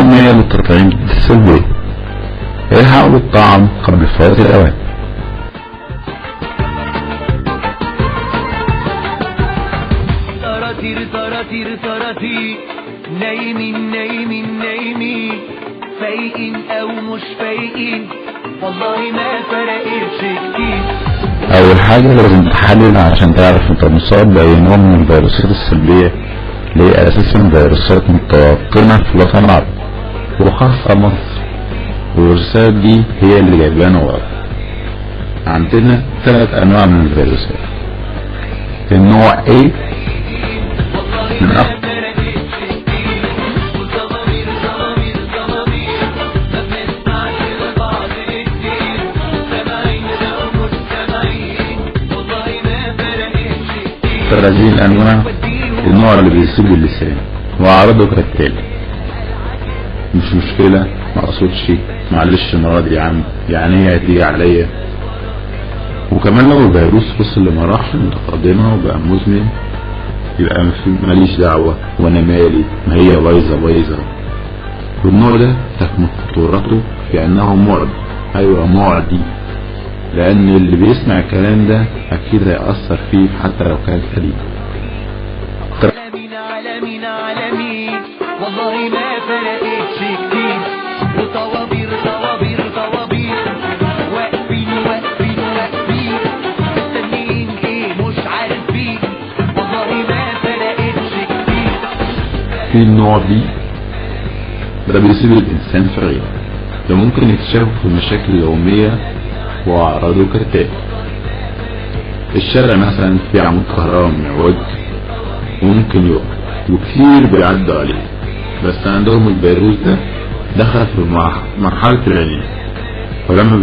ميال للتطعيم ضد السلبية. الحقوا بالطعام قبل فوات الأوان. طراطير نايمين فايقين او مش فايقين والله ما فرقتش كتير. أول حاجة لازم تحلل عشان تعرف انت مصاب بأي نوع من الفيروسات السلبية اللي هي أساسا فيروسات متوطنة في الوطن العربي وخاصة مصر، والفيروسات دي هي اللي جايبانا ورا. عندنا 3 أنواع من الفيروسات. النوع A من أخطر هذه الأنواع النوع اللي بيصيب اللسان وأعراضه كالتالي: مش مشكلة، مقصودش، معلش المرض يا عم، يعني هي هتيجي عليا. وكمان لو الفيروس وصل لمراحل متقدمة وبقى مزمن يبقى ماليش دعوة وانا مالي، ما هي بايظة. والنوع ده تكمن خطورته في انه معدي. ايوه معدي، لان اللي بيسمع الكلام ده اكيد هيأثر فيه حتى لو كان سليم. عالمين والله ما فرقتش كتير. وطوابير واقفين مستنيين ايه مش عارفين والله ما فرقتش كتير. في النوع دي ده بيصيب الانسان في غيره، ده ممكن يتشابه في المشاكل اليومية واعراضه كالتالي: الشارع مثلا في عمود كهرباء معوج وممكن يقع وكتير بيعدوا عليه، بس عندهم الفيروس ده دخل في مرحلة العناية، فلما